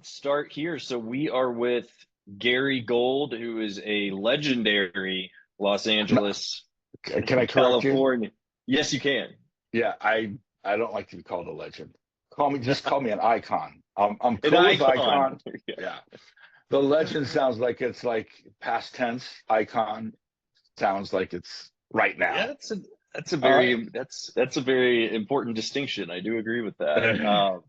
let's start here. So we are with Gary Gold, who is a legendary Los No, Angeles, can I correct you? California. Yes, you can. Yeah, I don't like to be called a legend. Call me an icon. I'm An cool with icon. icon. Yeah. The legend sounds like it's like past tense. Icon sounds like it's right Yeah, now. Uh, that's a very important distinction. I do agree with that.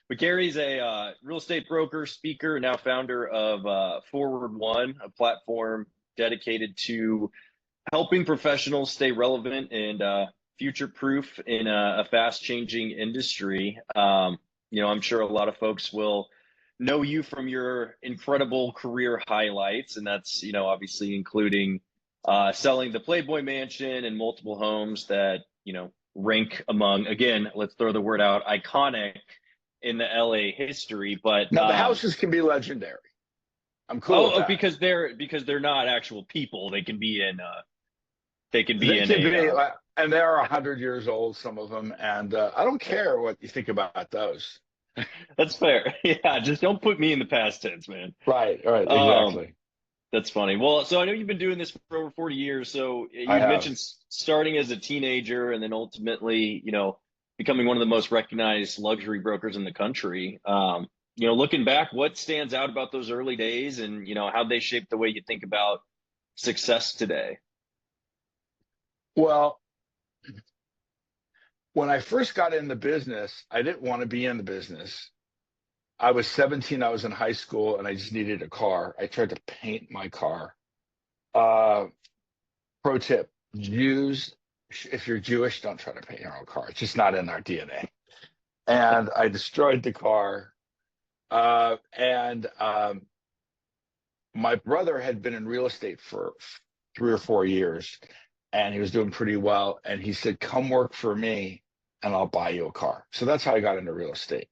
But Gary's a real estate broker, speaker, now founder of Forward One, a platform dedicated to helping professionals stay relevant and future proof in a fast changing industry. I'm sure a lot of folks will know you from your incredible career highlights, and that's, obviously including selling the Playboy Mansion and multiple homes that, rank among, again, let's throw the word out, iconic in the LA history. But Now the houses can be legendary. I'm cool with that. because they're not actual people. They can be They in can a be, and they're 100 years old, some of them, and I don't care what you think about those. That's fair. Yeah, just don't put me in the past tense, man. Right, Um, exactly. that's funny. Well, so I know you've been doing this for over 40 years. So I you'd have. mentioned starting as a teenager and then ultimately, becoming one of the most recognized luxury brokers in the country. Looking back, what stands out about those early days and, how they shaped the way you think about success today? Well, when I first got in the business, I didn't want to be in the business. I was 17, I was in high school, and I just needed a car. I tried to paint my car. Uh, Pro tip, Jews, if you're Jewish, don't try to paint your own car. It's just not in our DNA. And I destroyed the car. And My brother had been in real estate for 3 or 4 years, and he was doing pretty well. And he said, "Come work for me, and I'll buy you a car." So that's how I got into real estate.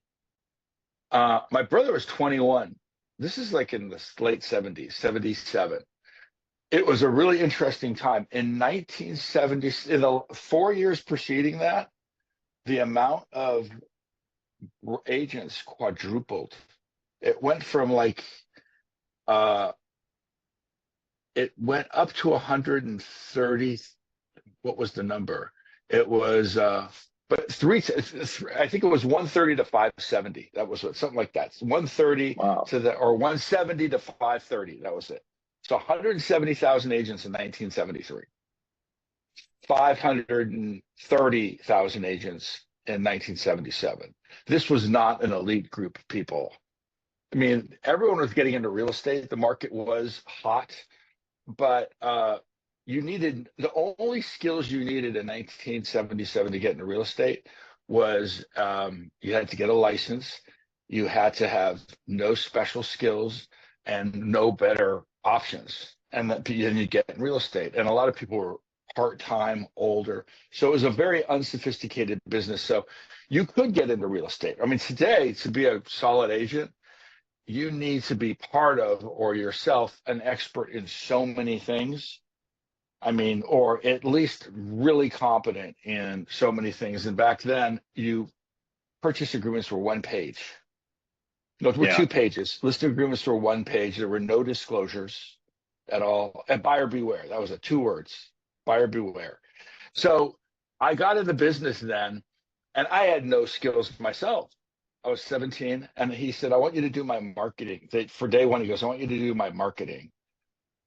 My brother was 21. This is like in the late 70s, 77. It was a really interesting time. In 1970, in the 4 years preceding that, the amount of agents quadrupled. It went from like, uh, it went up to 130. What was the number? It was, but I think it was 130 to 570. That was what, something like that. 130 Wow. to or 170 to 530. That was it. So 170,000 agents in 1973, 530,000 agents in 1977. This was not an elite group of people. I mean, everyone was getting into real estate. The market was hot, but you needed the only skills you needed in 1977 to get into real estate was you had to get a license, you had to have no special skills and no better options, and then you get in real estate. And a lot of people were part-time, older, so it was a very unsophisticated business. So you could get into real estate. I mean, today, to be a solid agent, you need to be part of or yourself an expert in so many things. I mean, or at least really competent in so many things. And back then, you purchase agreements were one page. No, were Yeah. 2 pages. Listing agreements were one page. There were no disclosures at all. And buyer beware. That was 2 words. Buyer beware. So I got in the business then, and I had no skills myself. I was 17, and he said, "I want you to do my marketing." For day one, he goes, "I want you to do my marketing."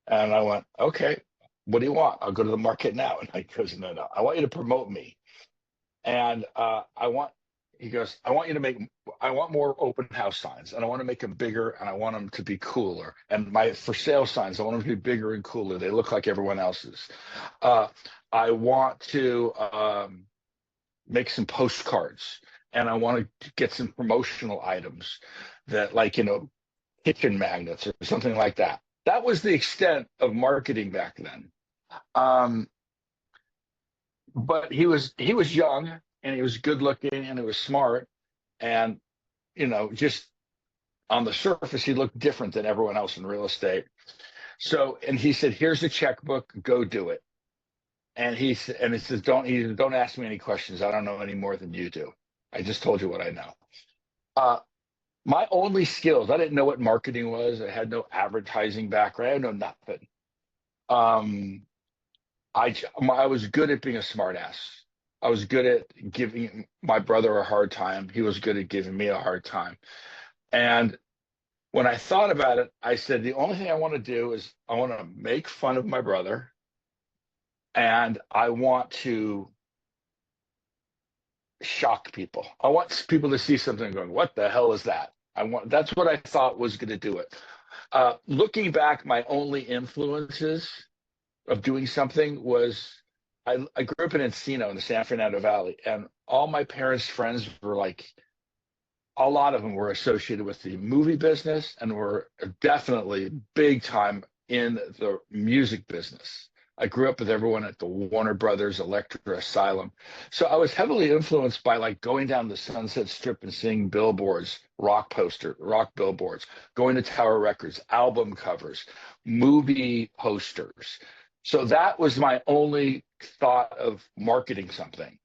And I went, "Okay, what do you want? I'll go to the market now." And he goes, "No, I want you to promote me. And he goes, I want more open house signs, and I want to make them bigger, and I want them to be cooler. And my for sale signs, I want them to be bigger and cooler. They look like everyone else's. Uh, I want to make some postcards, and I want to get some promotional items that, like, kitchen magnets or something like that." That was the extent of marketing back then. Um, but he was young, and he was good looking, and he was smart, and just on the surface he looked different than everyone else in real estate. So, and he said, "Here's a checkbook, go do it." And he says, "Don't ask me any questions. I don't know any more than you do. I just told you what I know." Uh, My only skills, I didn't know what marketing was. I had no advertising background. I had no nothing. Um, I was good at being a smartass. I was good at giving my brother a hard time. He was good at giving me a hard time. And when I thought about it, I said, the only thing I want to do is I want to make fun of my brother, and I want to shock people. I want people to see something and going, what the hell is that? That's what I thought was going to do it. Looking back, my only influences of doing something was I grew up in Encino in the San Fernando Valley, and all my parents' friends were like, a lot of them were associated with the movie business and were definitely big time in the music business. I grew up with everyone at the Warner Brothers Electra Asylum. So I was heavily influenced by like going down the Sunset Strip and seeing billboards, rock billboards, going to Tower Records, album covers, movie posters. So that was my only thought of marketing something.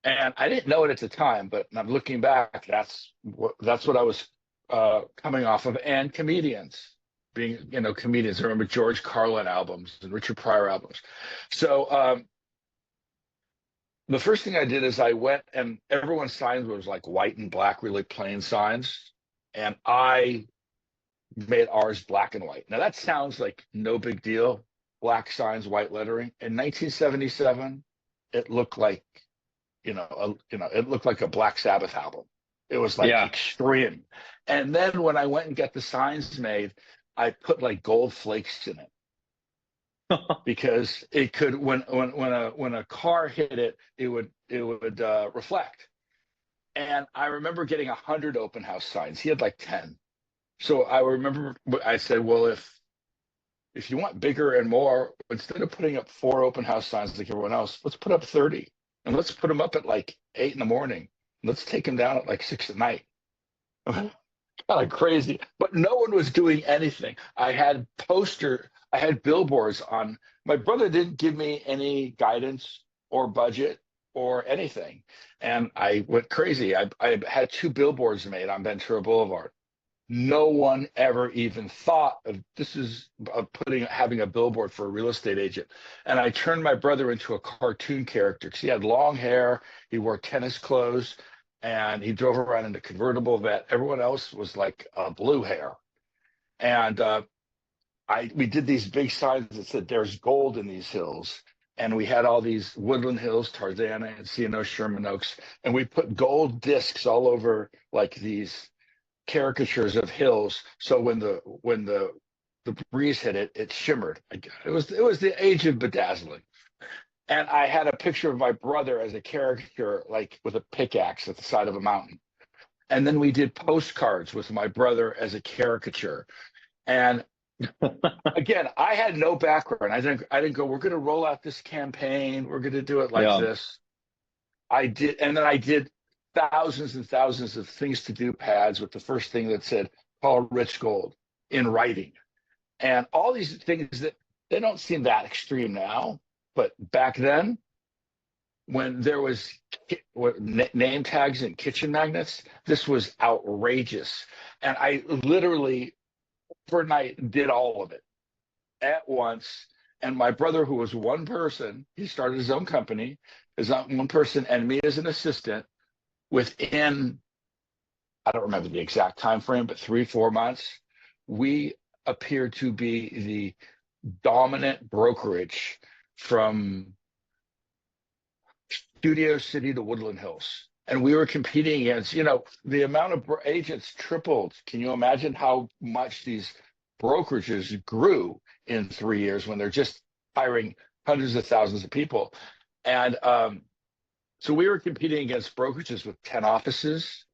And I didn't know it at the time, but I'm looking back, that's what I was coming off of. And comedians, being comedians. I remember George Carlin albums and Richard Pryor albums. So the first thing I did is I went, and everyone's signs was like white and black, really plain signs, and I made ours black and white. Now that sounds like no big deal, black signs, white lettering. In 1977, it looked like it looked like a Black Sabbath album. It was like Yeah. extreme. And then when I went and got the signs made, I put like gold flakes in it because it could when a car hit it, it would reflect. And I remember getting 100 open house signs. He had like 10. So I remember I said, well, if you want bigger and more, instead of putting up 4 open house signs like everyone else, let's put up 30, and let's put them up at like 8 in the morning. Let's take them down at like 6 at night. Kind of crazy, but no one was doing anything. I had billboards on. My brother didn't give me any guidance or budget or anything, and I went crazy. I had 2 billboards made on Ventura Boulevard. No one ever even thought of having a billboard for a real estate agent. And I turned my brother into a cartoon character because he had long hair, he wore tennis clothes, and he drove around in a convertible vet. Everyone else was like blue hair. And we did these big signs that said there's gold in these hills. And we had all these woodland hills, Tarzana, Encino, Sherman Oaks, and we put gold discs all over like these caricatures of hills. So when the breeze hit it, it shimmered. It was the age of bedazzling. And I had a picture of my brother as a caricature, like with a pickaxe at the side of a mountain. And then we did postcards with my brother as a caricature. And again, I had no background. I didn't go, we're going to roll out this campaign. We're going to do it like Yeah. this. I did, and then I did thousands and thousands of things to do pads with the first thing that said call Rich Gold in writing. And all these things that they don't seem that extreme now, but back then, when there was name tags and kitchen magnets, this was outrageous. And I literally overnight did all of it at once. And my brother, who was one person, he started his own company, is one person, and me as an assistant. Within, I don't remember the exact time frame, but 3-4 months, we appeared to be the dominant brokerage from Studio City to Woodland Hills. And we were competing against, the amount of agents tripled. Can you imagine how much these brokerages grew in 3 years when they're just hiring hundreds of thousands of people? And so we were competing against brokerages with 10 offices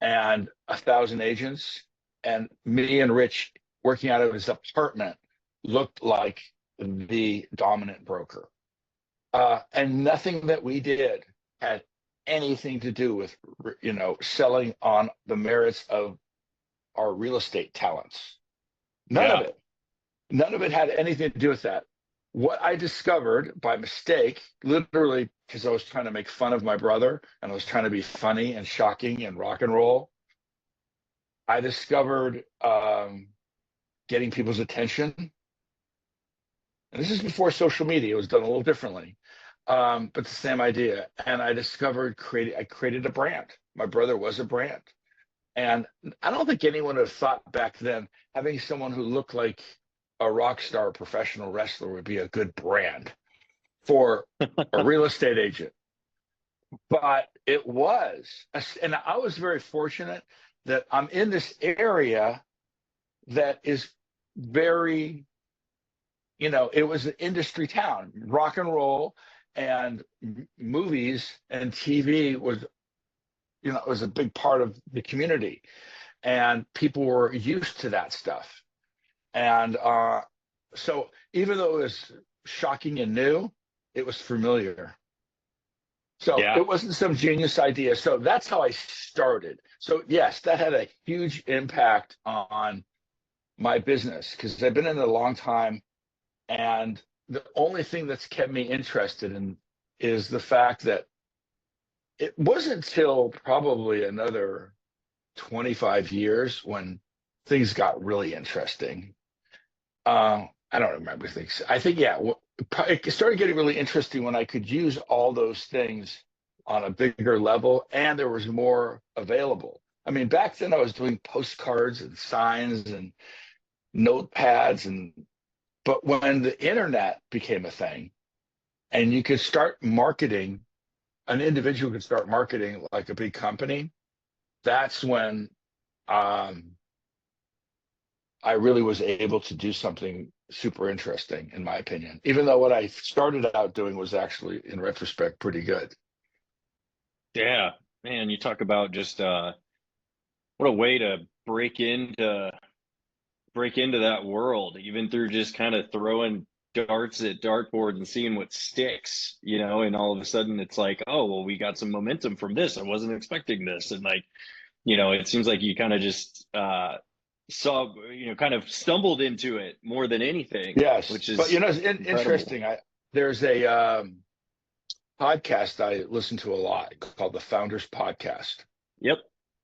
and 1,000 agents. And me and Rich, working out of his apartment, looked like the dominant broker. And nothing that we did had anything to do with, selling on the merits of our real estate talents. None of Yeah. it. None of it had anything to do with that. What I discovered by mistake, literally because I was trying to make fun of my brother and I was trying to be funny and shocking and rock and roll, I discovered getting people's attention. And this is before social media. It was done a little differently, but the same idea. And I discovered I created a brand. My brother was a brand. And I don't think anyone would have thought back then having someone who looked like a rock star professional wrestler would be a good brand for a real estate agent. But it was. And I was very fortunate that I'm in this area that is very, it was an industry town. Rock and roll and movies and TV was, it was a big part of the community. And people were used to that stuff. And so even though it was shocking and new, it was familiar. So Yeah. it wasn't some genius idea. So that's how I started. So yes, that had a huge impact on my business because I've been in it a long time. And the only thing that's kept me interested in is the fact that it wasn't until probably another 25 years when things got really interesting. I don't remember things. I think, yeah, it started getting really interesting when I could use all those things on a bigger level and there was more available. I mean, back then I was doing postcards and signs and notepads but when the internet became a thing and you could start marketing, an individual could start marketing like a big company, that's when I really was able to do something super interesting, in my opinion, even though what I started out doing was actually, in retrospect, pretty good. Yeah, man, you talk about just what a way to break into that world, even through just kind of throwing darts at dartboard and seeing what sticks, and all of a sudden it's like, oh, well, we got some momentum from this. I wasn't expecting this. And like, it seems like you kind of just saw, kind of stumbled into it more than anything, Yes, which but is it's incredible. interesting. There's a podcast I listen to a lot called the Founders Podcast. Yep.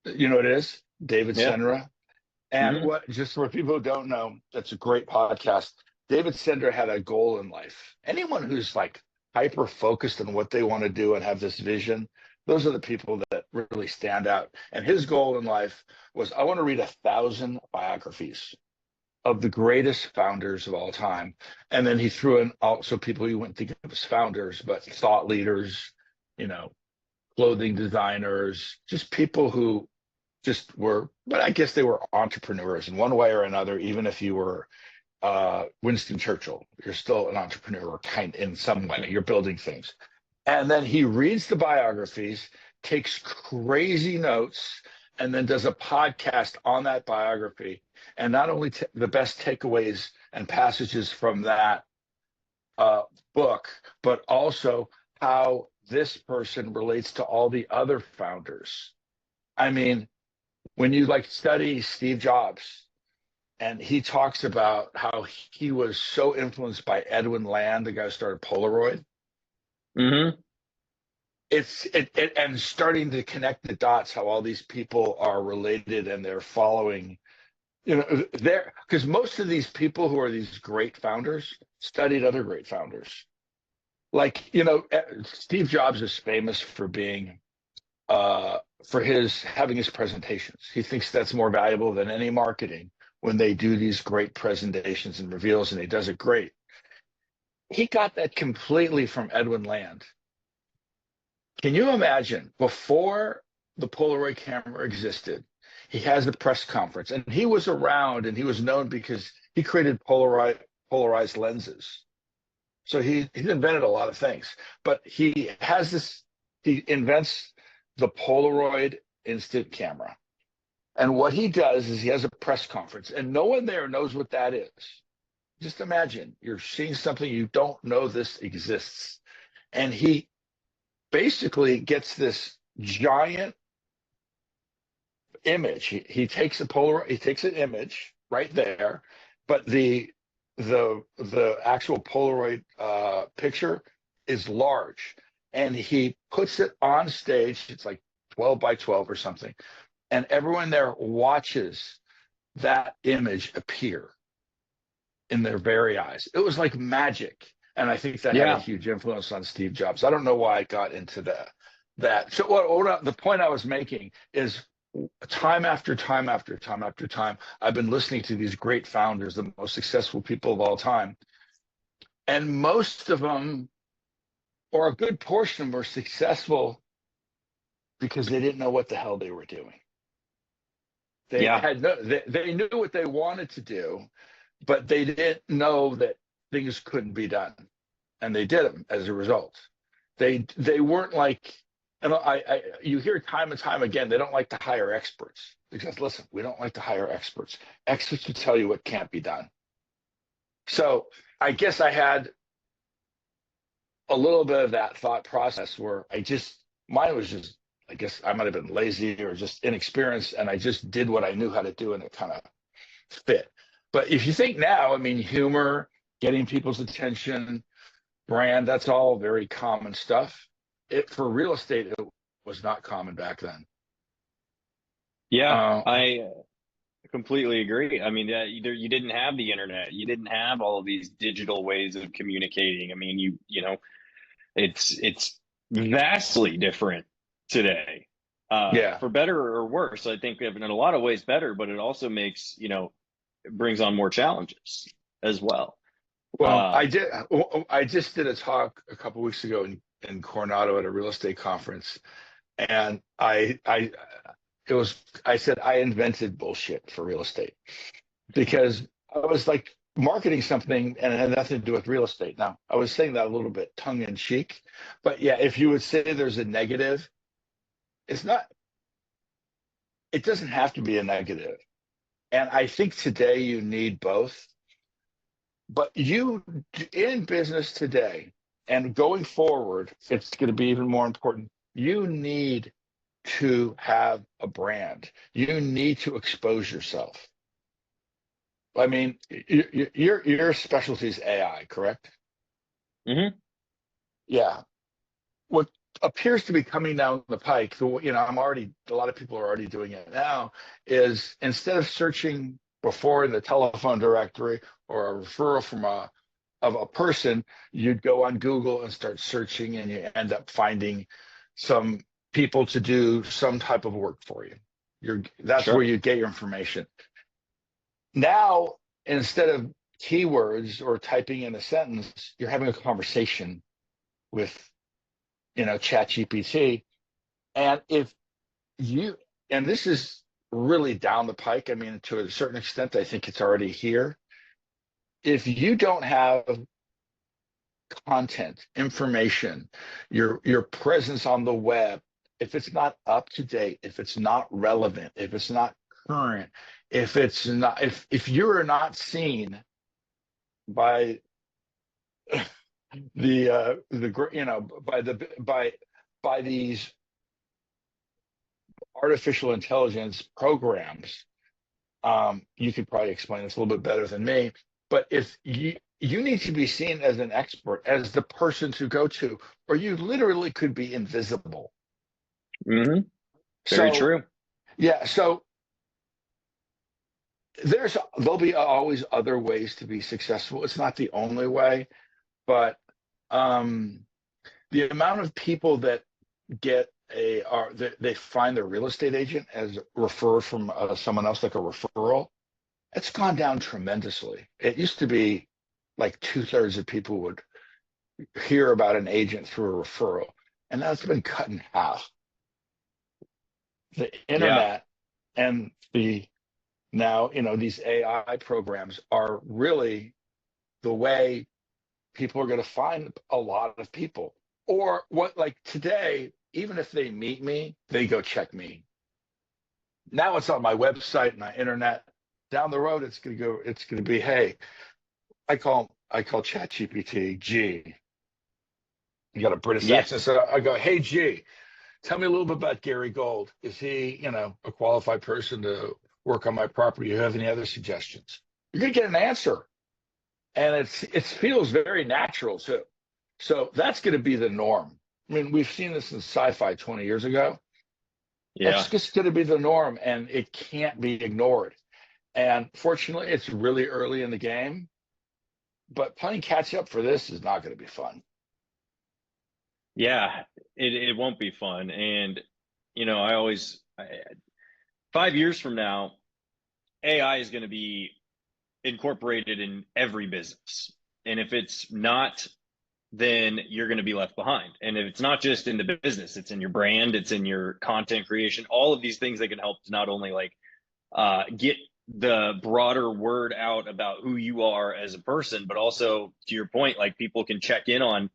You know what it is? David Yeah. Senra. And Hmm. what, just for people who don't know, that's a great podcast. David Sender had a goal in life. Anyone who's like hyper focused on what they want to do and have this vision, those are the people that really stand out. And his goal in life was, I want to read 1,000 biographies of the greatest founders of all time. And then he threw in also people you wouldn't think of as founders, but thought leaders, you know, clothing designers, just people who just were, but I guess they were entrepreneurs in one way or another. Even if you were Winston Churchill, you're still an entrepreneur kind in some way. You're building things. And then he reads the biographies, takes crazy notes, and then does a podcast on that biography. And not only the best takeaways and passages from that book, but also how this person relates to all the other founders. I mean, when you like study Steve Jobs, and he talks about how he was so influenced by Edwin Land, the guy who started Polaroid. Hmm. And starting to connect the dots, how all these people are related and they're following, there, because most of these people who are these great founders studied other great founders. Like, Steve Jobs is famous for being for his having his presentations. He thinks that's more valuable than any marketing when they do these great presentations and reveals, and he does it great. He got that completely from Edwin Land. Can you imagine before the Polaroid camera existed, he has a press conference and he was around and he was known because he created polarized lenses. So he's invented a lot of things, but he invents the Polaroid instant camera. And what he does is he has a press conference and no one there knows what that is. Just imagine you're seeing something you don't know this exists. And he basically gets this giant image. He takes a Polaroid, he takes an image right there, but the actual Polaroid picture is large, and he puts it on stage. It's like 12 by 12 or something, and everyone there watches that image appear in their very eyes. It was like magic. And I think that had a Yeah. huge influence on Steve Jobs. I don't know why I got into that. So the point I was making is time after time after time after time, I've been listening to these great founders, the most successful people of all time. And most of them, or a good portion of them, were successful because they didn't know what the hell they were doing. Yeah. They knew what they wanted to do, but they didn't know that things couldn't be done, and they did them as a result. They weren't like, and you hear time and time again, they don't like to hire experts because, listen, we don't like to hire experts. Experts will tell you what can't be done. So I guess I had a little bit of that thought process where mine was just, I guess I might have been lazy or just inexperienced, and I just did what I knew how to do, and it kind of fit. But if you think now, I mean, humor, getting people's attention, brand, that's all very common stuff. For real estate, it was not common back then. Yeah. Uh, I completely agree. I mean, you didn't have the internet, you didn't have all of these digital ways of communicating. I mean, you know, it's vastly different today, yeah. for better or worse. I think in a lot of ways better, but it also makes, you know, it brings on more challenges as well. Well, Uh, I just did a talk a couple weeks ago in Coronado at a real estate conference, and I said I invented bullshit for real estate because I was like marketing something and it had nothing to do with real estate. Now, I was saying that a little bit tongue in cheek, but yeah, if you would say there's a negative, it's not, it doesn't have to be a negative. And I think today you need both. But you, in business today and going forward, it's going to be even more important. You need to have a brand. You need to expose yourself. I mean, your specialty is AI, correct? mhm. Yeah. What appears to be coming down the pike, a lot of people are already doing it now, is instead of searching before in the telephone directory or a referral from of a person, you'd go on Google and start searching, and you end up finding some people to do some type of work for you. That's where Sure. you get your information. Now, instead of keywords or typing in a sentence, you're having a conversation with, Chat GPT. And if you, and this is really down the pike, I mean, to a certain extent, I think it's already here. If you don't have content, information, your presence on the web, if it's not up to date, if it's not relevant, if it's not current, if you're not seen by by these artificial intelligence programs, you could probably explain this a little bit better than me. But if you need to be seen as an expert, as the person to go to, or you literally could be invisible. Hmm. Very So true. yeah, so there'll be always other ways to be successful. It's not the only way, but um, the amount of people that they find their real estate agent as referred from someone else, like a referral, it's gone down tremendously. It used to be like 2/3 of people would hear about an agent through a referral, and that's been cut in half. The Yeah. internet and now, these AI programs are really the way people are going to find a lot of people. Or what, like today, even if they meet me, they go check me. Now it's on my website and my internet. Down the road, it's going to be, hey, I call ChatGPT G. You got a British Yeah. accent, so I go, hey G, tell me a little bit about Gary Gold. Is he, a qualified person to work on my property? Do you have any other suggestions? You're gonna get an answer, and it feels very natural too. So that's going to be the norm. I mean, we've seen this in sci-fi 20 years ago, Yeah. That's just going to be the norm, and it can't be ignored. And fortunately, it's really early in the game, but playing catch up for this is not going to be fun. Yeah. It won't be fun. And, I always, 5 years from now, AI is going to be incorporated in every business. And if it's not, then you're going to be left behind. And if it's not just in the business, it's in your brand, it's in your content creation, all of these things that can help to not only like get the broader word out about who you are as a person, but also to your point, like people can check in on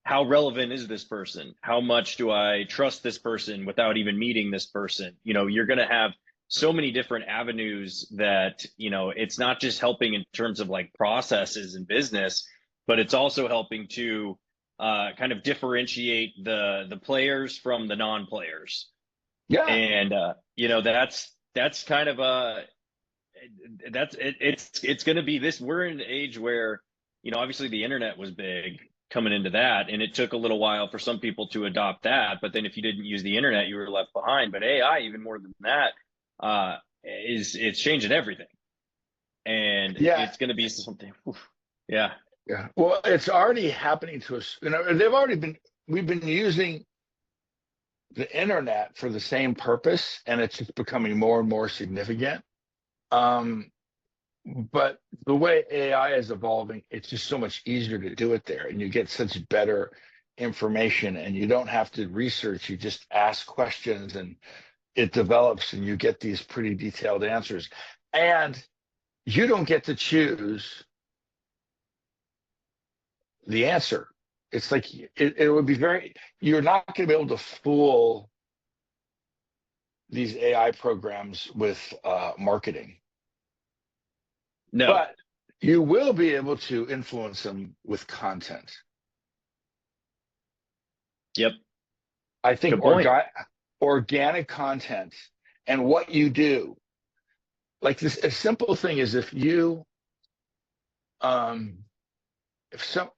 how relevant is this person? How much do I trust this person without even meeting this person? You're going to have so many different avenues that, it's not just helping in terms of like processes and business, but it's also helping to kind of differentiate the players from the non-players. Yeah, And, that's kind of it's going to be this. We're in an age where, obviously the internet was big coming into that, and it took a little while for some people to adopt that. But then if you didn't use the internet, you were left behind. But AI, even more than that, it's changing everything, and yeah, it's going to be something. Oof, yeah. yeah. Well, it's already happening to us. We've been using the internet for the same purpose, and it's just becoming more and more significant. Um, but the way AI is evolving, it's just so much easier to do it there, and you get such better information, and you don't have to research. You just ask questions, and it develops, and you get these pretty detailed answers. And you don't get to choose the answer. It's like it would be you're not going to be able to fool these AI programs with marketing, No. but you will be able to influence them with content. Yep. I think Good point. organic content and what you do, like this, a simple thing is um,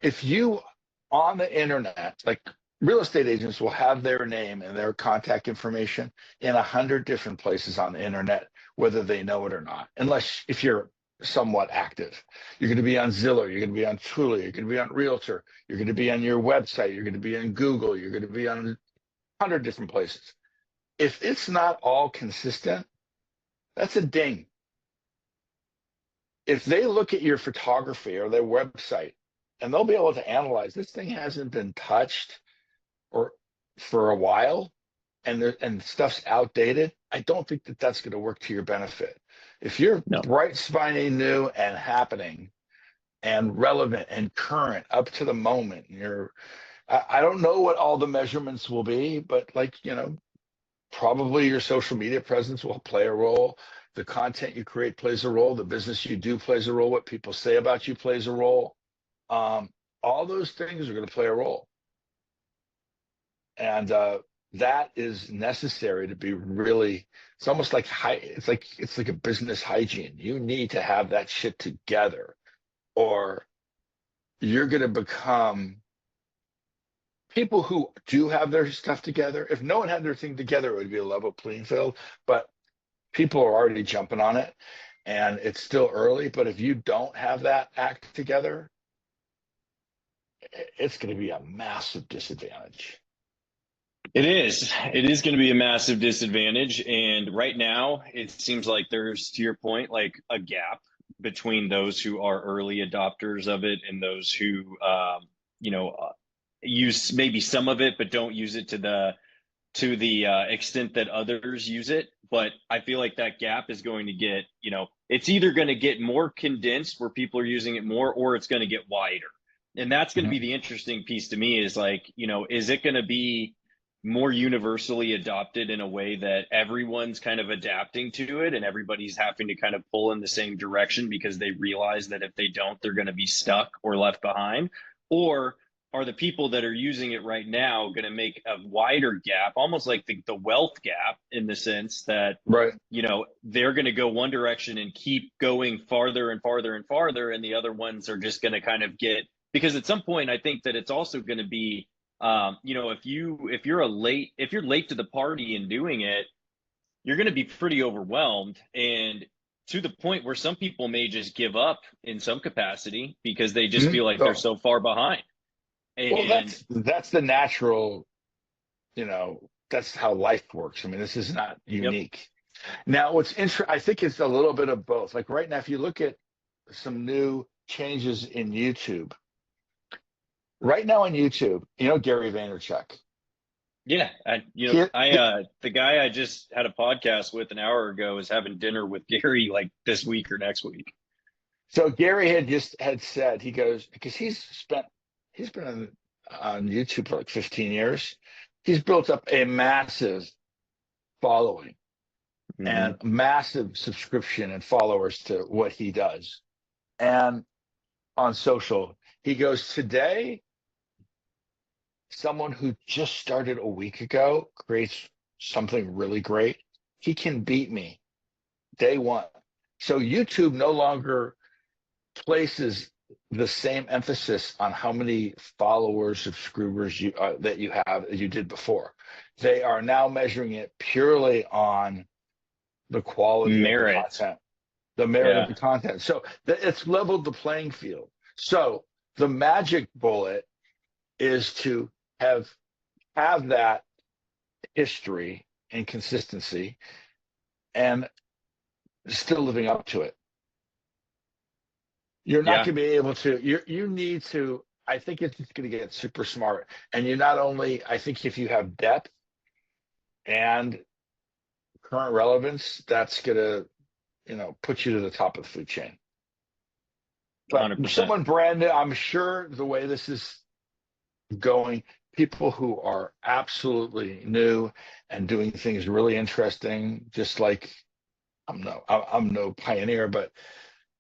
if you on the internet, like real estate agents will have their name and their contact information in 100 different places on the internet, whether they know it or not, unless if you're somewhat active. You're going to be on Zillow, you're going to be on Trulia, you're going to be on Realtor, you're going to be on your website, you're going to be on Google, you're going to be on 100 different places. If it's not all consistent, that's a ding. If they look at your photography or their website, and they'll be able to analyze this thing hasn't been touched or for a while, and stuff's outdated, I don't think that that's going to work to your benefit. If you're No. bright, spiny, new, and happening, and relevant and current, up to the moment, I don't know what all the measurements will be, but probably your social media presence will play a role. The content you create plays a role. The business you do plays a role. What people say about you plays a role. All those things are going to play a role. And that is necessary to be really, it's almost like it's like a business hygiene. You need to have that shit together, or you're going to become people who do have their stuff together. If no one had their thing together, it would be a level playing field. But people are already jumping on it, and it's still early. But if you don't have that act together, it's going to be a massive disadvantage. It is. It is going to be a massive disadvantage. And right now, it seems like there's, to your point, like a gap between those who are early adopters of it and those who, use maybe some of it, but don't use it to the extent that others use it. But I feel like that gap is going to get, it's either going to get more condensed where people are using it more, or it's going to get wider. And that's going to be Mhm. the interesting piece to me is like, is it going to be more universally adopted in a way that everyone's kind of adapting to it and everybody's having to kind of pull in the same direction because they realize that if they don't, they're going to be stuck or left behind? Or are the people that are using it right now going to make a wider gap, almost like the wealth gap, in the sense that, Right. they're going to go one direction and keep going farther and farther and farther, and the other ones are just going to kind of get, because at some point I think that it's also going to be if you're late to the party and doing it, you're going to be pretty overwhelmed, and to the point where some people may just give up in some capacity because they just Mhm. feel like they're Oh, so far behind. well, And that's the natural, that's how life works. I mean, this is not yep. unique. Now, what's interesting, I think it's a little bit of both. Like right now, if you look at some new changes in YouTube, right now on YouTube, Gary Vaynerchuk. Yeah, He, the guy I just had a podcast with an hour ago is having dinner with Gary like this week or next week. so Gary had said, he goes, because he's been on YouTube for like 15 years. He's built up a massive following Hmm. and massive subscription and followers to what he does. And on social, he goes, today, someone who just started a week ago creates something really great. He can beat me day one. So YouTube no longer places the same emphasis on how many followers, subscribers that you have as you did before. They are now measuring it purely on the quality of the Merit. content, the merit of Yeah. the content. So it's leveled the playing field. So the magic bullet is to have that history and consistency and still living up to it. You're not Yeah. going to be able to, you need to, I think it's just going to get super smart. And you not only, I think if you have depth and current relevance, that's going to, put you to the top of the food chain. But 100%. someone brand new, I'm sure the way this is going, people who are absolutely new and doing things really interesting, just like I'm no pioneer, but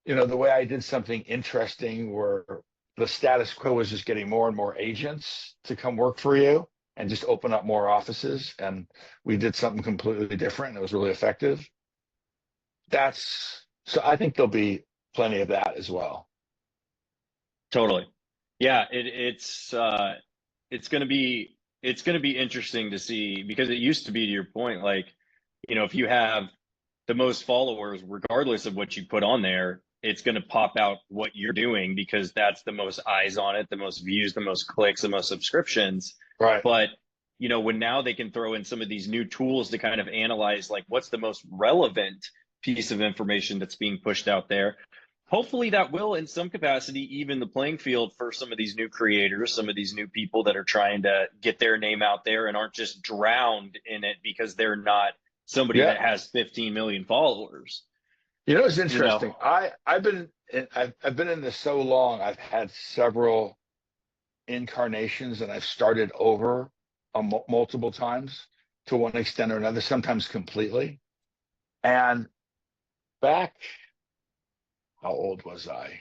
the way I did something interesting where the status quo was just getting more and more agents to come work for you and just open up more offices. And we did something completely different and it was really effective. So I think there'll be plenty of that as well. Totally. Yeah, it's going to be interesting to see, because it used to be, to your point, like, if you have the most followers, regardless of what you put on there, it's going to pop out what you're doing because that's the most eyes on it, the most views, the most clicks, the most subscriptions. Right. But, when now they can throw in some of these new tools to kind of analyze, like, what's the most relevant piece of information that's being pushed out there. Hopefully that will, in some capacity, even the playing field for some of these new creators, some of these new people that are trying to get their name out there and aren't just drowned in it because they're not somebody Yeah. that has 15 million followers. It's You know, interesting. I've been in this so long. I've had several incarnations and I've started over multiple times to one extent or another, sometimes completely. And back, how old was I?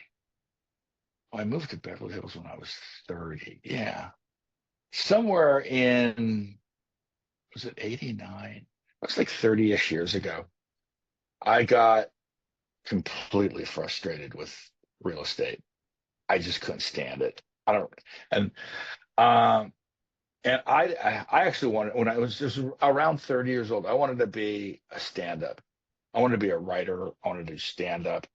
Oh, I moved to Beverly Hills when I was 30. Yeah. Somewhere in, was it 89? It was like 30-ish years ago. I got completely frustrated with real estate. I just couldn't stand it. I don't, and um, and I actually wanted, when I was just around 30 years old, I wanted to be a stand-up. I wanted to be a writer. I wanted to do stand-up.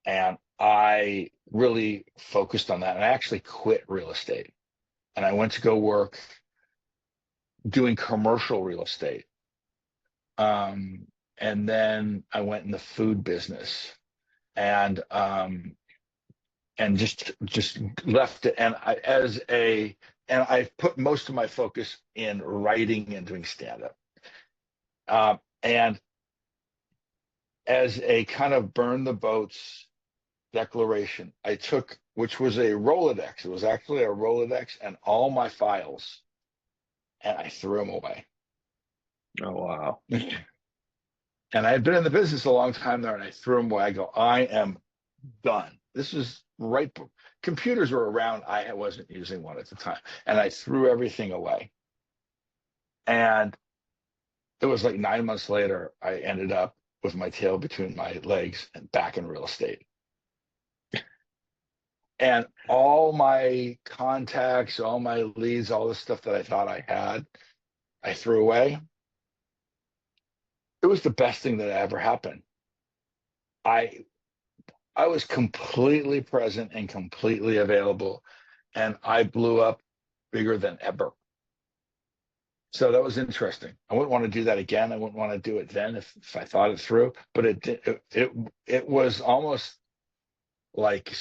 And I really focused on that. And I actually quit real estate. And I went to go work doing commercial real estate. And then I went in the food business and just left it. And I put most of my focus in writing and doing stand-up. And as a kind of burn the boats declaration, I took, which was a Rolodex. It was actually a Rolodex and all my files, and I threw them away. oh wow. And I had been in the business a long time there, and I threw them away. I go, I am done. This was right. Computers were around. I wasn't using one at the time, and I threw everything away. And it was like 9 months later, I ended up with my tail between my legs and back in real estate. And all my contacts, all my leads, all the stuff that I thought I had, I threw away. It was the best thing that ever happened. I I was completely present and completely available, and I blew up bigger than ever. So that was interesting. I wouldn't want to do that again. I wouldn't want to do it then if I thought it through. But it was almost like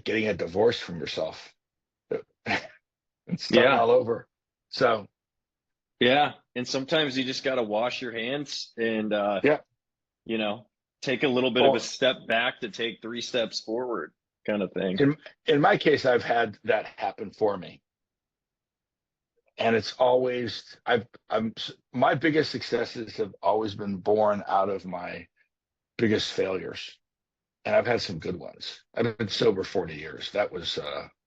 getting a divorce from yourself and starting Yeah. all over. So Yeah. And sometimes you just got to wash your hands and, yeah. you know, take a little bit of a Well, step back to take 3 steps forward kind of thing. in my case, I've had that happen for me, and it's always I'm my biggest successes have always been born out of my biggest failures, and I've had some good ones. I've been sober 40 years. That was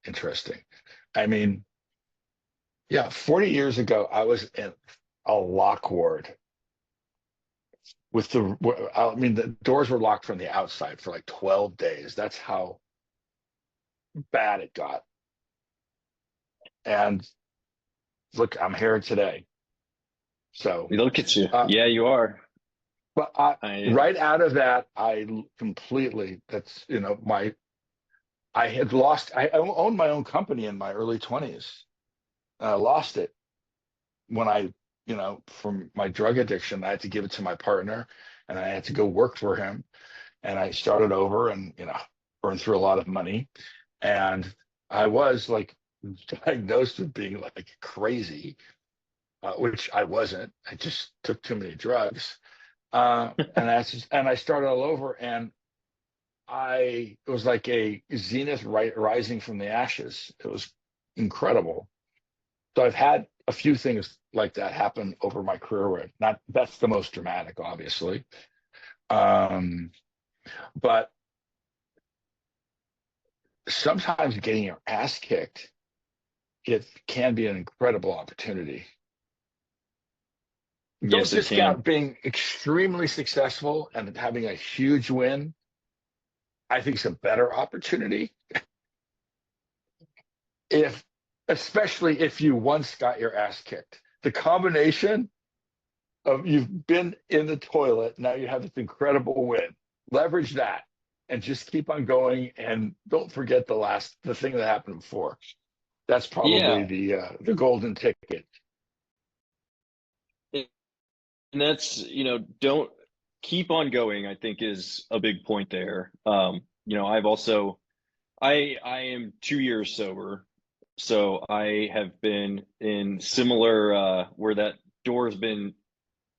interesting. I mean, yeah, 40 years ago, I was in a lock ward with I mean, the doors were locked from the outside for like 12 days. That's how bad it got. And look, I'm here today. So, Look at you. uh, Yeah, you are. but I, right out of that, that's, I had lost, I owned my own company in my early 20s. I lost it when from my drug addiction. I had to give it to my partner, and I had to go work for him. And I started over and, burned through a lot of money. And I was like diagnosed with being like crazy, which I wasn't. I just took too many drugs. And I started all over, and it was like a zenith rising from the ashes. It was incredible. So I've had a few things like that happen over my career, where not that's the most dramatic, obviously. Um, but sometimes getting your ass kicked, it can be an incredible opportunity. Don't yes, it can. discount being extremely successful and having a huge win. I think it's a better opportunity if, especially if you once got your ass kicked. The combination of you've been in the toilet, now you have this incredible win. Leverage that and just keep on going, and don't forget the thing that happened before. That's probably Yeah. the golden ticket. And that's, don't keep on going, I think is a big point there. I've also, I am 2 years sober. So I have been in similar, where that door's been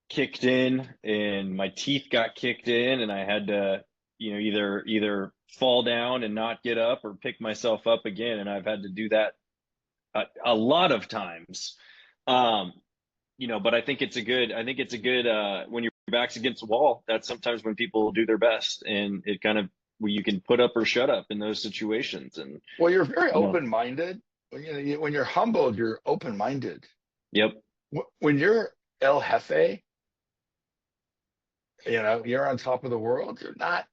kicked in and my teeth got kicked in and I had to, either fall down and not get up or pick myself up again. And I've had to do that a lot of times. Um, but I think it's a good, when your back's against the wall, that's sometimes when people do their best, and it kind of, where you can put up or shut up in those situations. And, Well, you're very you know, open-minded. When you're humbled, you're open-minded. yep. When you're El Jefe, you're on top of the world, you're not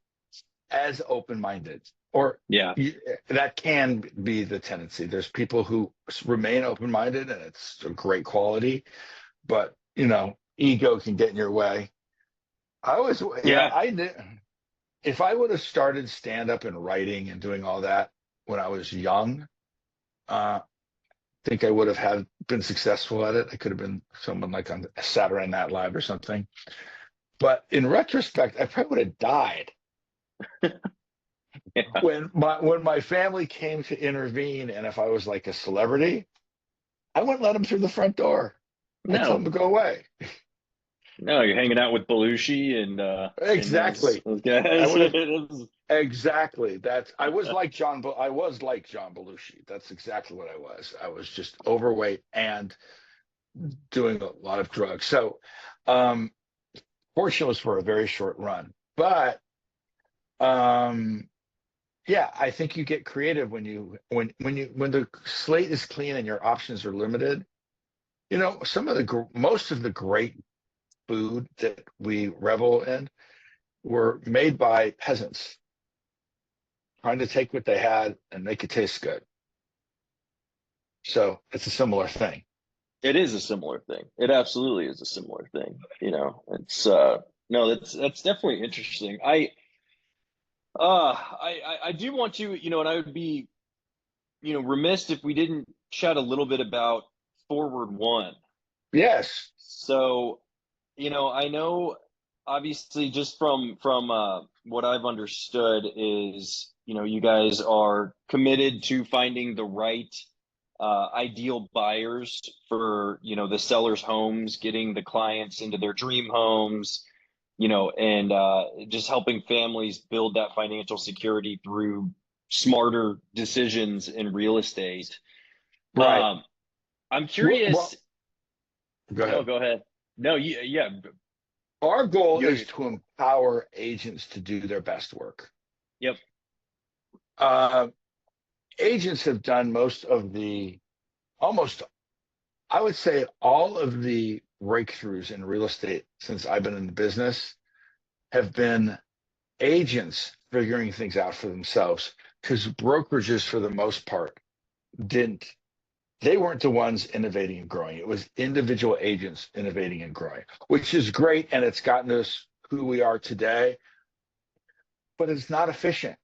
as open-minded. Or Yeah. that can be the tendency. There's people who remain open-minded, and it's a great quality, but ego can get in your way. I always, Yeah. I knew if I would have started stand-up and writing and doing all that when I was young, I think I would have been successful at it. I could have been someone like on Saturday Night Live or something. But in retrospect, I probably would have died. Yeah. When my family came to intervene, and if I was like a celebrity, I wouldn't let them through the front door. I'd tell them No, to go away. no, you're hanging out with Belushi and those, Exactly. those I guys. would have exactly that. I was like John Belushi. That's exactly what I was. I was just overweight and doing a lot of drugs. So, um, fortunately, it was for a very short run. But um, yeah, I think you get creative when the slate is clean and your options are limited. Most of the great food that we revel in were made by peasants. trying to take what they had and make it taste good. So it's a similar thing. It is a similar thing. It absolutely is a similar thing. You know, it's no, that's definitely interesting. I do want to, you know, and I would be, you know, remiss if we didn't chat a little bit about Forward One. Yes. So, you know, I know obviously just from what I've understood is, you know, you guys are committed to finding the right ideal buyers for, you know, the sellers' homes, getting the clients into their dream homes, you know, and just helping families build that financial security through smarter decisions in real estate. Right. Um, I'm Well, curious. go No, ahead. go ahead. No, yeah, Our goal is you. to empower agents to do their best work. Yep. Uh, Agents have done almost, I would say, all of the breakthroughs in real estate since I've been in the business have been agents figuring things out for themselves, because brokerages, for the most part, didn't. They weren't the ones innovating and growing. It was individual agents innovating and growing, which is great, and it's gotten us who we are today, but it's not efficient.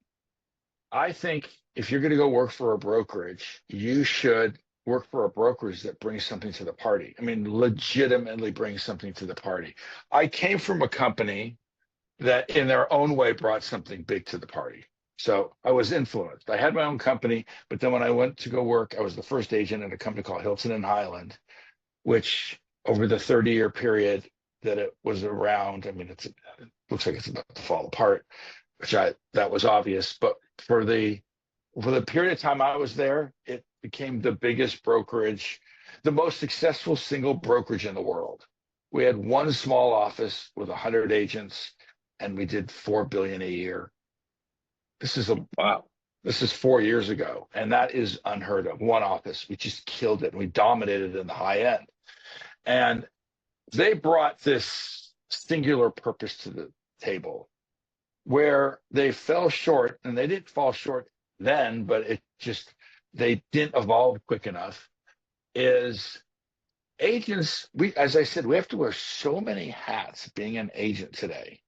I think if you're going to go work for a brokerage, you should work for a brokerage that brings something to the party. I mean, legitimately brings something to the party. I came from a company that, in their own way, brought something big to the party. So I was influenced. I had my own company, but then when I went to go work, I was the first agent at a company called Hilton and Highland, which over the 30-year period that it was around, I mean, it looks like it's about to fall apart, that was obvious. But for the period of time I was there, it became the biggest brokerage, the most successful single brokerage in the world. We had one small office with 100 agents, and we did 4 billion a year. This is a Wow. this is 4 years ago, and that is unheard of. One office, we just killed it, and we dominated in the high end. And they brought this singular purpose to the table, where they fell short, and they didn't fall short then, but they didn't evolve quick enough. Is agents, as I said, we have to wear so many hats being an agent today.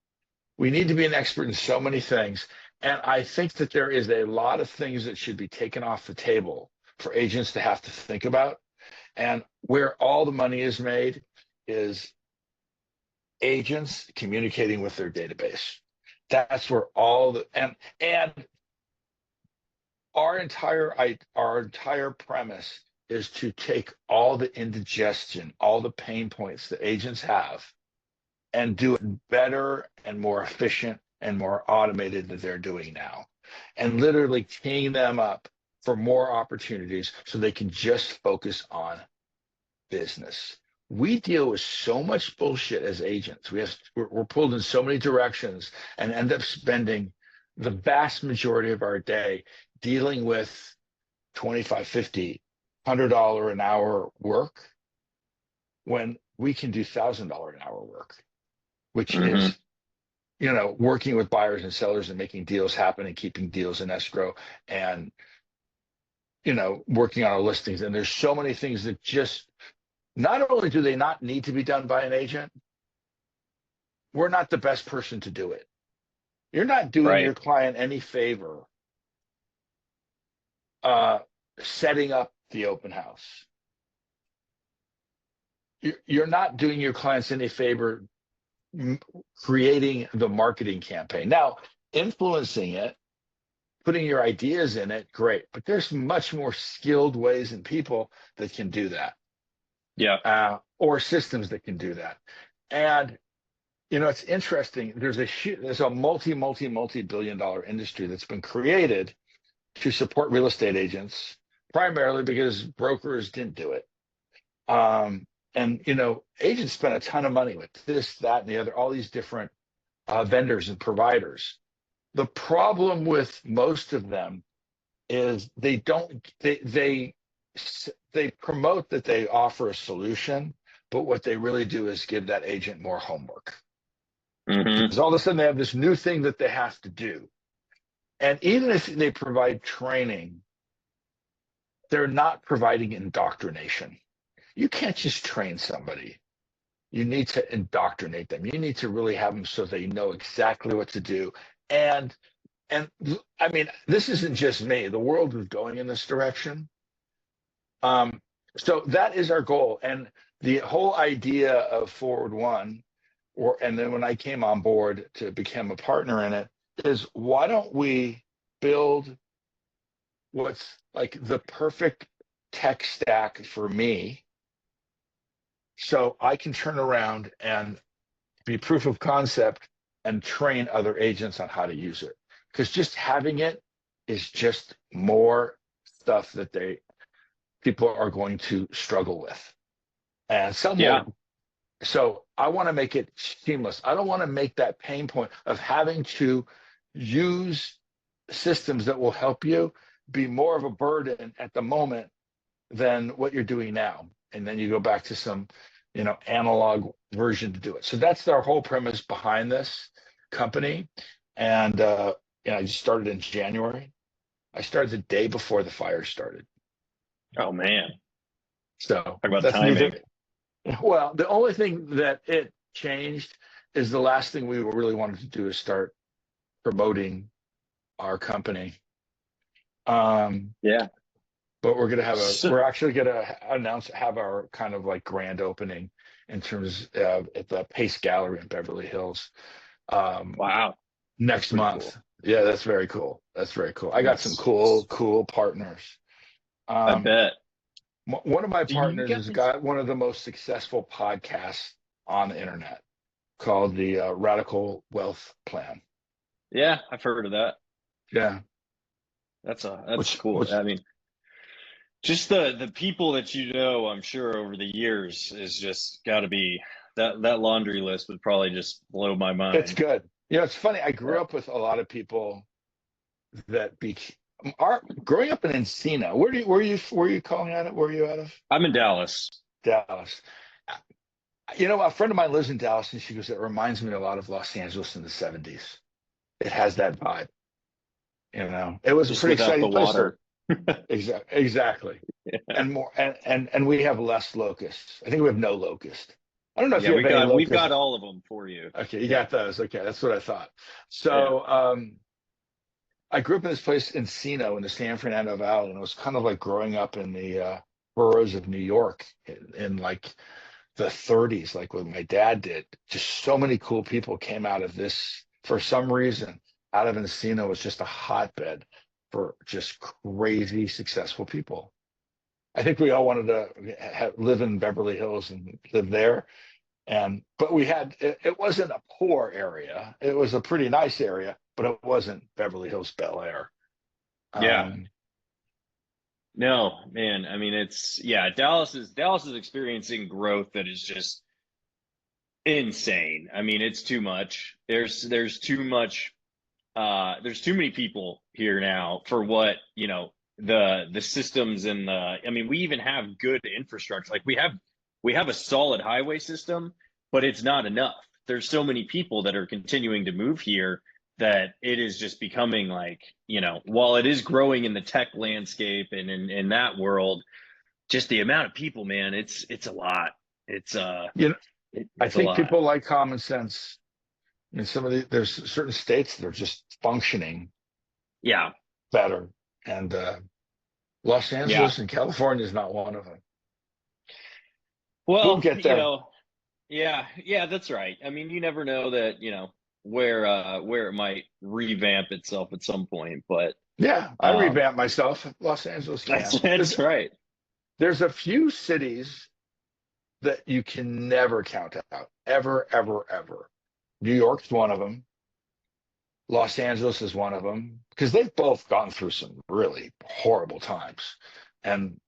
We need to be an expert in so many things. And I think that there is a lot of things that should be taken off the table for agents to have to think about. And where all the money is made is agents communicating with their database. That's where all the and our entire premise is to take all the indigestion, all the pain points that agents have, and do it better and more efficient and more automated than they're doing now, and literally teeing them up for more opportunities so they can just focus on business. We deal with so much bullshit as agents. We're pulled in so many directions and end up spending the vast majority of our day dealing with 25, 50, $100 an hour work, when we can do $1,000 an hour work, which Hmm. is, working with buyers and sellers and making deals happen and keeping deals in escrow, and, working on our listings. And there's so many things that just, not only do they not need to be done by an agent, we're not the best person to do it. You're not doing Right. your client any favor uh, setting up the open house. You're not doing your clients any favor creating the marketing campaign. Now, influencing it, putting your ideas in it, great. But there's much more skilled ways and people that can do that, Yeah. or systems that can do that. And it's interesting. There's a multi-billion-dollar industry that's been created to support real estate agents, primarily because brokers didn't do it. And agents spend a ton of money with this, that, and the other, all these different vendors and providers. The problem with most of them is they don't they promote that they offer a solution, but what they really do is give that agent more homework, Hmm. because all of a sudden they have this new thing that they have to do. And even if they provide training, they're not providing indoctrination. You can't just train somebody. You need to indoctrinate them. You need to really have them so they know exactly what to do. And and I mean, this isn't just me. The world is going in this direction. Um, so that is our goal. And the whole idea of Forward One, and then when I came on board to become a partner in it, is why don't we build what's like the perfect tech stack for me so I can turn around and be proof of concept and train other agents on how to use it. Because just having it is just more stuff that people are going to struggle with. And some Yeah. will. So I want to make it seamless. I don't want to make that pain point of having to use systems that will help you be more of a burden at the moment than what you're doing now. And then you go back to some, analog version to do it. So that's our whole premise behind this company. And I just started in January. I started the day before the fire started. Oh man. So Talk about that's the new timing. thing. Well, the only thing that it changed is the last thing we really wanted to do is start promoting our company. Yeah. But So, we're actually gonna have our kind of like grand opening in terms of at the Pace Gallery in Beverly Hills wow. That's next pretty cool. month. Yeah, that's very cool. That's very cool. I got some That's, cool partners. I Um, bet. one of my Do you partners has guys? got one of the most successful podcasts on the internet called the Radical Wealth Plan. Yeah, I've heard of that. Yeah, That's which cool. which I mean, just the people that I'm sure over the years is just got to be that laundry list would probably just blow my it's mind. good. It's funny. I grew Yeah. up with a lot of people that are growing up in Encino. Where you calling out of? Where are you out of? I'm in Dallas. Dallas. A friend of mine lives in Dallas, and she goes, "It reminds me a lot of Los Angeles in the '70s. It has that vibe." It was a Just pretty without the exciting place to. water. Exactly. And more, and we have less locusts. I think we have no locust. I don't know if Yeah, you have any we've locusts. got all of them for you. Okay, you Yeah. got those. Okay, that's what I thought. Yeah. So, I grew up in this place Encino in the San Fernando Valley, and it was kind of like growing up in the boroughs of New York in like the '30s, like what my dad did. Just so many cool people came out of this for some reason. Out of Encino was just a hotbed for just crazy successful people. I think we all wanted to live in Beverly Hills and live there. But it wasn't a poor area. It was a pretty nice area, but it wasn't Beverly Hills, Bel Air. Yeah. Um, No, man. I mean, yeah, Dallas is experiencing growth that is just insane. I mean, it's too much. There's too much there's too many people here now for what, the systems and I mean, we even have good infrastructure. Like we have a solid highway system, but it's not enough. There's so many people that are continuing to move here that it is just becoming like, while it is growing in the tech landscape and in that world, just the amount of people, man, it's a lot. It's you know, I it's a think lot. people like common sense. I mean, there's certain states that are just functioning Yeah. better, and Los Yeah. Angeles and California is not one of them. We'll Well, get there. yeah, yeah, that's right. I mean, you never know that, where it might revamp itself at some point, but Yeah, I um revamp myself. Los Angeles that's can. that's right. There's a few cities that you can never count out, ever, ever, ever. New York's one of them. Los Angeles is one of them because they've both gone through some really horrible times, and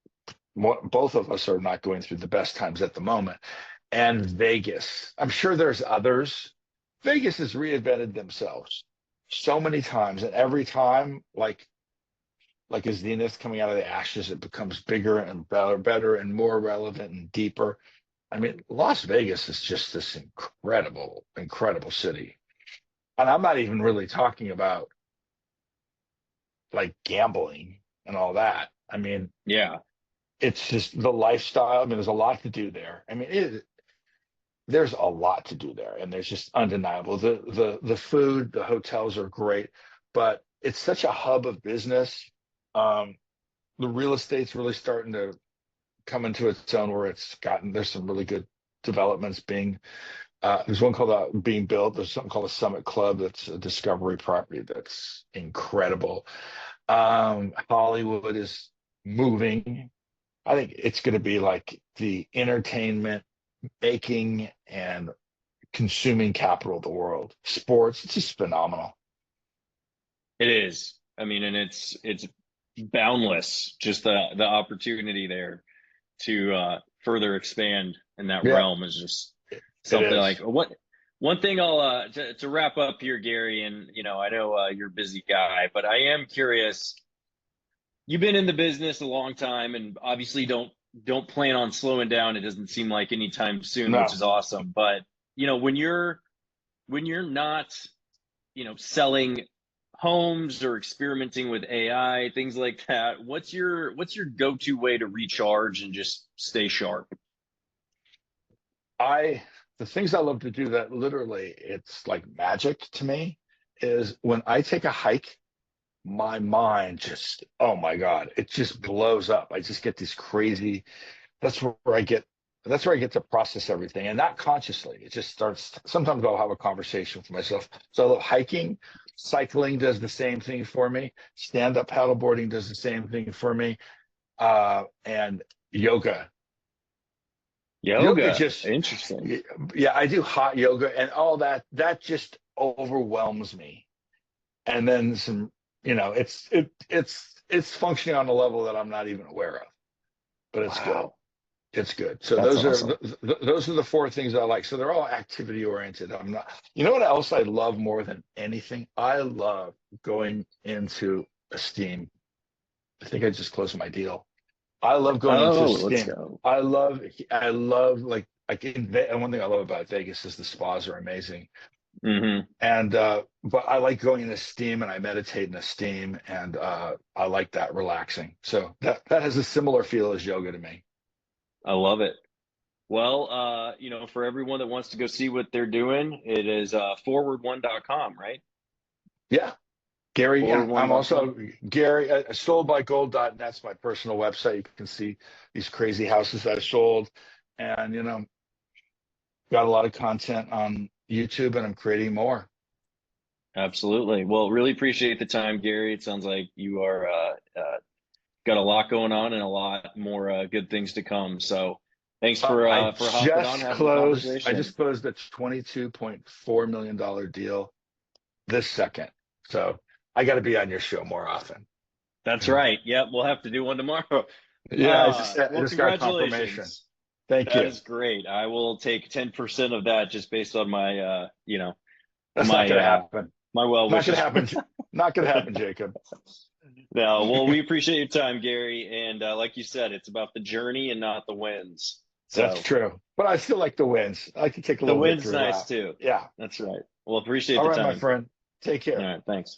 both of us are not going through the best times at the moment. And Vegas, I'm sure there's others. Vegas has reinvented themselves so many times, and every time, like a zenith coming out of the ashes, it becomes bigger and better and more relevant and deeper. I mean, Las Vegas is just this incredible, incredible city. And I'm not even really talking about like gambling and all that. I mean, Yeah, it's just the lifestyle. I mean, there's a lot to do there. I mean, there's a lot to do there, and there's just undeniable. The food, the hotels are great, but it's such a hub of business. Um, the real estate's really starting to come into its own where there's some really good developments being there's one called being built. There's something called a Summit Club that's a discovery property that's incredible. Hollywood is moving. I think it's going to be like the entertainment making and consuming capital of the world. Sports, it's just phenomenal. it is. I mean, and it's boundless, just the opportunity there to further expand in that Yeah, realm is just it something like is. what. One thing I'll to wrap up here, Gary, and I know you're a busy guy, but I am curious. You've been in the business a long time, and obviously don't plan on slowing down. It doesn't seem like anytime soon, which No, is awesome. But when you're not selling homes or experimenting with AI, things like that, what's your go-to way to recharge and just stay sharp? I the things I love to do that literally it's like magic to me is when I take a hike, my mind just, oh my God, it just blows up. I just get these crazy, that's where I get that's where I get to process everything and not consciously. It just starts. Sometimes I'll have a conversation with myself. So I love hiking, cycling does the same thing for me. Stand-up paddleboarding does the same thing for me. And yoga. Yoga Yoga, just, interesting. yeah, I do hot yoga and all that. That just overwhelms me. And then some, it's functioning on a level that I'm not even aware of, but it's good. Wow, It's good. So that's those are awesome. those are the four things I like. So they're all activity oriented. I'm not. You know what else I love more than anything? I love going into a steam. I think I just closed my deal. I love going into a Oh, let's steam. go. I love like and one thing I love about Vegas is the spas are amazing. Hmm. And but I like going in a steam and I meditate in a steam and I like that relaxing. So that has a similar feel as yoga to me. I love it. Well, for everyone that wants to go see what they're doing, it is forward1.com, right? Yeah. Gary, and I'm Forward1.com. also Gary, soldbygold.net's my personal website. You can see these crazy houses I've sold. And, got a lot of content on YouTube and I'm creating more. Absolutely. Well, really appreciate the time, Gary. It sounds like you are got a lot going on and a lot more good things to come. So, thanks for hopping on, having the I conversation. just closed a $22.4 million deal this second. So I got to be on your show more often. That's right. Yep, we'll have to do one tomorrow. Yeah, I Well, just got confirmation. congratulations. Thank That you. is great. I will take 10% of that just based on my That's not my going to happen. my well Not going to wishes. happen. Not going to happen, Jacob. No, well, we appreciate your time, Gary. And like you said, it's about the journey and not the wins. That's So true. But I still like the wins. I like to take a the little win's victory nice lap. too. Yeah. That's right. Well, appreciate All the right, my time. friend. Take All care. right. Thanks.